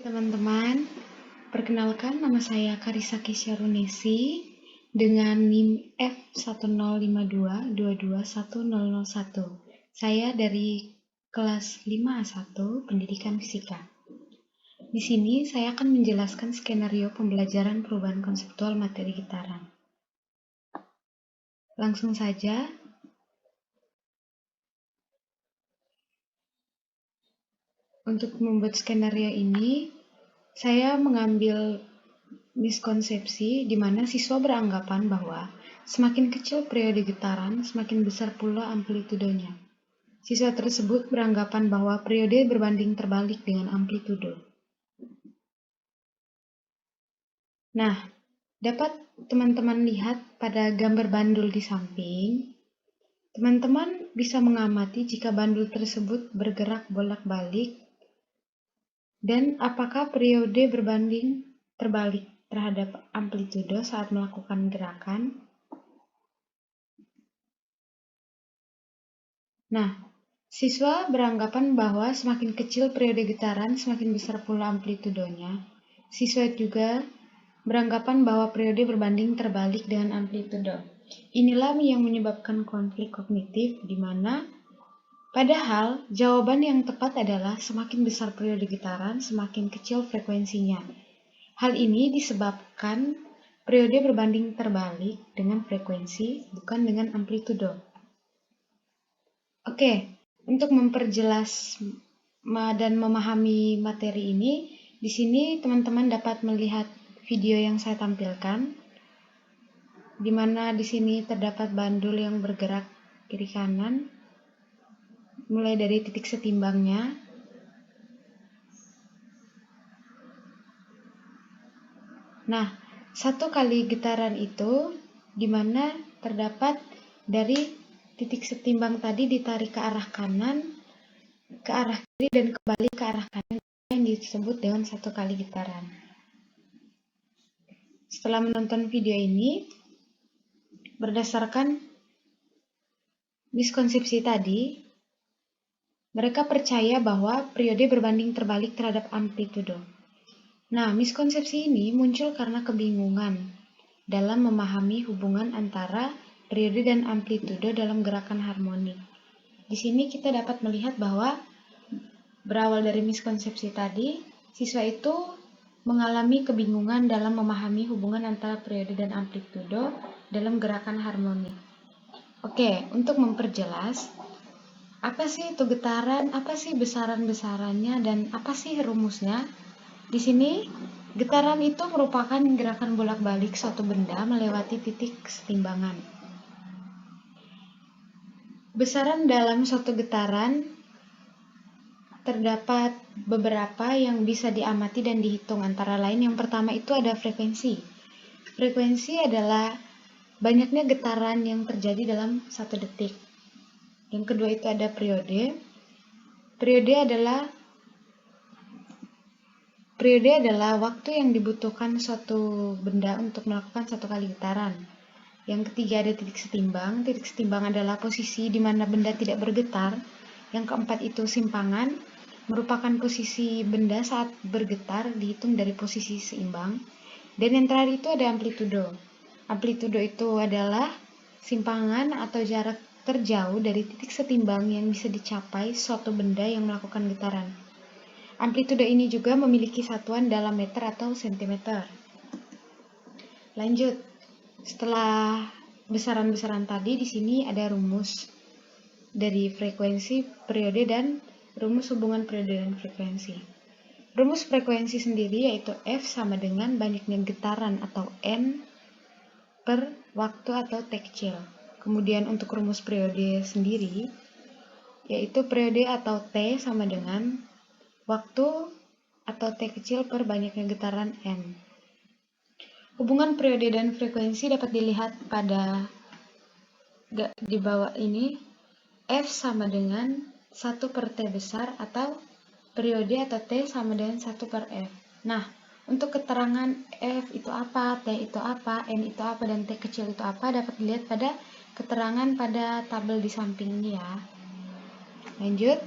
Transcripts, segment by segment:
teman-teman, perkenalkan nama saya Karissa Syarunesi dengan NIM F1052221001. Saya dari kelas 5A1 Pendidikan Fisika. Di sini saya akan menjelaskan skenario pembelajaran perubahan konseptual materi gitaran. Langsung saja. Untuk membuat skenario ini, saya mengambil miskonsepsi di mana siswa beranggapan bahwa semakin kecil periode getaran, semakin besar pula amplitudenya. Siswa tersebut beranggapan bahwa periode berbanding terbalik dengan amplitudo. Nah, dapat teman-teman lihat pada gambar bandul di samping. Teman-teman bisa mengamati jika bandul tersebut bergerak bolak-balik dan apakah periode berbanding terbalik terhadap amplitudo saat melakukan gerakan. Nah, siswa beranggapan bahwa semakin kecil periode getaran, semakin besar pula amplitudonya. Siswa juga beranggapan bahwa periode berbanding terbalik dengan amplitudo. Inilah yang menyebabkan konflik kognitif di mana padahal jawaban yang tepat adalah semakin besar periode getaran, semakin kecil frekuensinya. Hal ini disebabkan periode berbanding terbalik dengan frekuensi, bukan dengan amplitudo. Oke, untuk memperjelas dan memahami materi ini, di sini teman-teman dapat melihat video yang saya tampilkan, di mana di sini terdapat bandul yang bergerak kiri kanan, mulai dari titik setimbangnya. Nah, satu kali getaran itu di mana terdapat dari titik setimbang tadi ditarik ke arah kanan, ke arah kiri, dan kembali ke arah kanan yang disebut dengan satu kali getaran. Setelah menonton video ini, berdasarkan miskonsepsi tadi, mereka percaya bahwa periode berbanding terbalik terhadap amplitudo. Nah, miskonsepsi ini muncul karena kebingungan dalam memahami hubungan antara periode dan amplitudo dalam gerakan harmonik. Di sini kita dapat melihat bahwa berawal dari miskonsepsi tadi, siswa itu mengalami kebingungan dalam memahami hubungan antara periode dan amplitudo dalam gerakan harmonik. Oke, untuk memperjelas, apa sih itu getaran, apa sih besaran-besarannya, dan apa sih rumusnya? Di sini, getaran itu merupakan gerakan bolak-balik suatu benda melewati titik kesetimbangan. Besaran dalam suatu getaran terdapat beberapa yang bisa diamati dan dihitung, antara lain yang pertama itu ada frekuensi. Frekuensi adalah banyaknya getaran yang terjadi dalam satu detik. Yang kedua itu ada periode. Periode adalah waktu yang dibutuhkan suatu benda untuk melakukan satu kali getaran. Yang ketiga ada titik setimbang. Titik setimbang adalah posisi di mana benda tidak bergetar. Yang keempat itu simpangan, merupakan posisi benda saat bergetar dihitung dari posisi seimbang. Dan yang terakhir itu ada amplitudo. Amplitudo itu adalah simpangan atau jarak terjauh dari titik setimbang yang bisa dicapai suatu benda yang melakukan getaran. Amplitudo ini juga memiliki satuan dalam meter atau sentimeter. Lanjut. Setelah besaran-besaran tadi, di sini ada rumus dari frekuensi, periode, dan rumus hubungan periode dan frekuensi. Rumus frekuensi sendiri yaitu F sama dengan banyaknya getaran atau N per waktu atau T kecil. Kemudian untuk rumus periode sendiri yaitu periode atau T sama dengan waktu atau T kecil per banyaknya getaran N. Hubungan periode dan frekuensi dapat dilihat pada di bawah ini. F sama dengan 1 per T besar atau periode atau T sama dengan 1 per F. Nah, untuk keterangan F itu apa, T itu apa, N itu apa, dan T kecil itu apa dapat dilihat pada keterangan pada tabel di samping ini ya. Lanjut.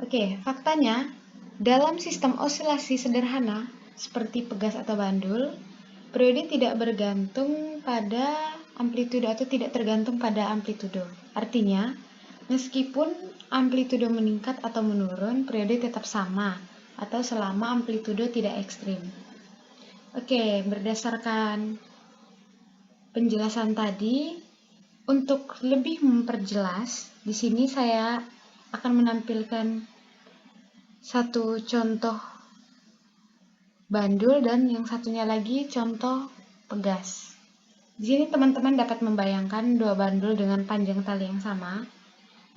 Oke, faktanya dalam sistem osilasi sederhana seperti pegas atau bandul, periode tidak bergantung pada amplitudo atau tidak tergantung pada amplitudo. Artinya, meskipun amplitudo meningkat atau menurun, periode tetap sama atau selama amplitudo tidak ekstrim. Oke, berdasarkan penjelasan tadi, untuk lebih memperjelas, di sini saya akan menampilkan satu contoh bandul dan yang satunya lagi contoh pegas. Di sini teman-teman dapat membayangkan dua bandul dengan panjang tali yang sama.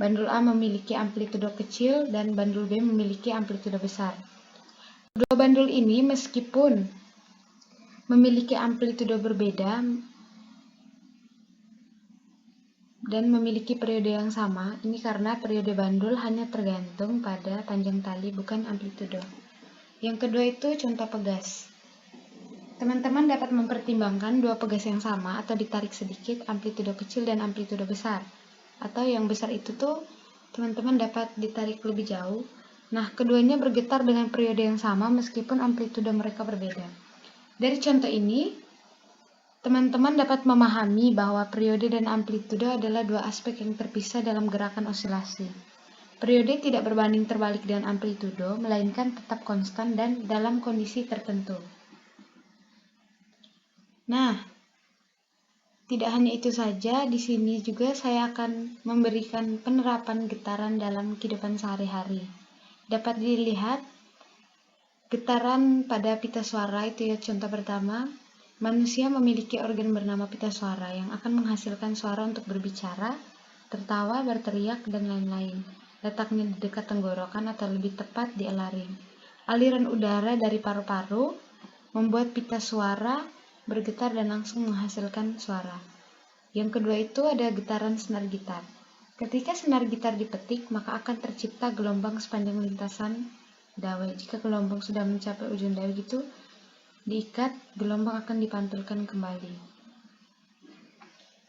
Bandul A memiliki amplitudo kecil dan bandul B memiliki amplitudo besar. Dua bandul ini meskipun memiliki amplitudo berbeda dan memiliki periode yang sama, ini karena periode bandul hanya tergantung pada panjang tali, bukan amplitudo. Yang kedua itu contoh pegas. Teman-teman dapat mempertimbangkan dua pegas yang sama atau ditarik sedikit, amplitudo kecil dan amplitudo besar. Atau yang besar itu tuh teman-teman dapat ditarik lebih jauh. Nah, keduanya bergetar dengan periode yang sama meskipun amplitudo mereka berbeda. Dari contoh ini, teman-teman dapat memahami bahwa periode dan amplitudo adalah dua aspek yang terpisah dalam gerakan osilasi. Periode tidak berbanding terbalik dengan amplitudo, melainkan tetap konstan dan dalam kondisi tertentu. Nah, tidak hanya itu saja, di sini juga saya akan memberikan penerapan getaran dalam kehidupan sehari-hari. Dapat dilihat getaran pada pita suara, itu ya contoh pertama. Manusia memiliki organ bernama pita suara yang akan menghasilkan suara untuk berbicara, tertawa, berteriak, dan lain-lain. Letaknya di dekat tenggorokan atau lebih tepat di laring. Aliran udara dari paru-paru membuat pita suara bergetar dan langsung menghasilkan suara. Yang kedua itu ada getaran senar gitar. Ketika senar gitar dipetik, maka akan tercipta gelombang sepanjang lintasan dawai. Jika gelombang sudah mencapai ujung dawai itu diikat, gelombang akan dipantulkan kembali.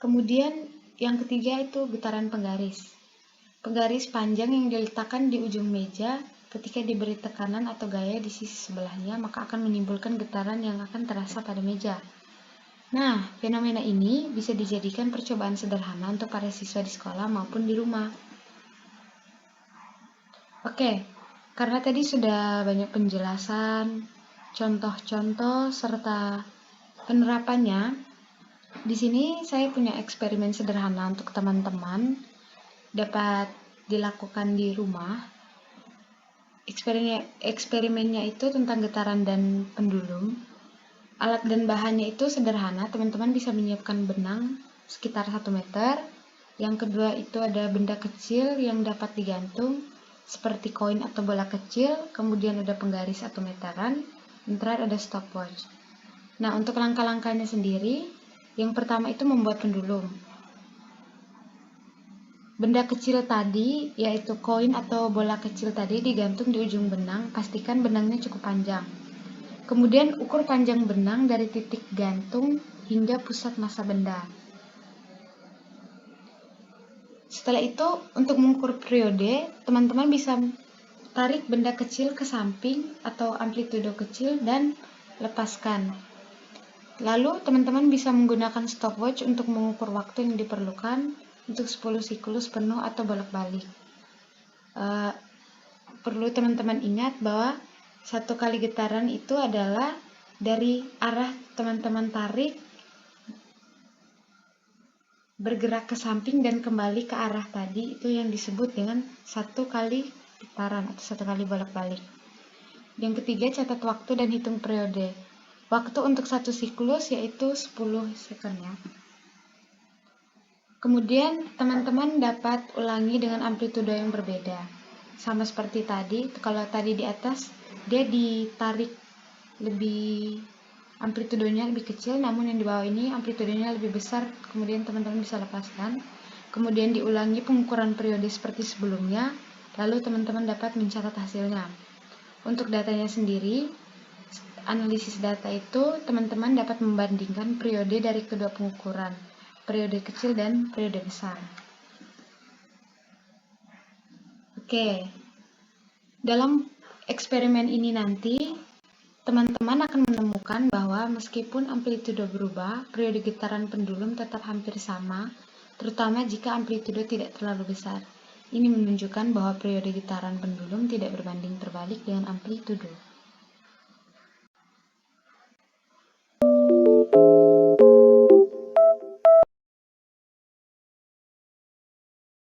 Kemudian yang ketiga itu getaran penggaris. Penggaris panjang yang diletakkan di ujung meja ketika diberi tekanan atau gaya di sisi sebelahnya, maka akan menimbulkan getaran yang akan terasa pada meja. Nah, fenomena ini bisa dijadikan percobaan sederhana untuk para siswa di sekolah maupun di rumah. Oke, karena tadi sudah banyak penjelasan, contoh-contoh, serta penerapannya, di sini saya punya eksperimen sederhana untuk teman-teman dapat dilakukan di rumah. Eksperimennya itu tentang getaran dan pendulum. Alat dan bahannya itu sederhana, teman-teman bisa menyiapkan benang sekitar 1 meter. Yang kedua itu ada benda kecil yang dapat digantung, seperti koin atau bola kecil, kemudian ada penggaris atau meteran, dan terakhir ada stopwatch. Nah, untuk langkah-langkahnya sendiri, yang pertama itu membuat pendulum. Benda kecil tadi, yaitu koin atau bola kecil tadi digantung di ujung benang, pastikan benangnya cukup panjang. Kemudian ukur panjang benang dari titik gantung hingga pusat massa benda. Setelah itu, untuk mengukur periode, teman-teman bisa tarik benda kecil ke samping atau amplitudo kecil dan lepaskan. Lalu, teman-teman bisa menggunakan stopwatch untuk mengukur waktu yang diperlukan untuk 10 siklus penuh atau bolak-balik. Perlu teman-teman ingat bahwa satu kali getaran itu adalah dari arah teman-teman tarik bergerak ke samping dan kembali ke arah tadi, itu yang disebut dengan satu kali putaran atau satu kali bolak-balik. Yang ketiga, catat waktu dan hitung periode. Waktu untuk satu siklus yaitu 10 second ya. Kemudian teman-teman dapat ulangi dengan amplitudo yang berbeda. Sama seperti tadi, kalau tadi di atas dia ditarik lebih amplitudonya lebih kecil, namun yang di bawah ini amplitudonya lebih besar, kemudian teman-teman bisa lepaskan. Kemudian diulangi pengukuran periode seperti sebelumnya, lalu teman-teman dapat mencatat hasilnya. Untuk datanya sendiri, analisis data itu teman-teman dapat membandingkan periode dari kedua pengukuran, periode kecil dan periode besar. Oke, Dalam eksperimen ini nanti, teman-teman akan menemukan bahwa meskipun amplitudo berubah, periode getaran pendulum tetap hampir sama, terutama jika amplitudo tidak terlalu besar. Ini menunjukkan bahwa periode getaran pendulum tidak berbanding terbalik dengan amplitudo.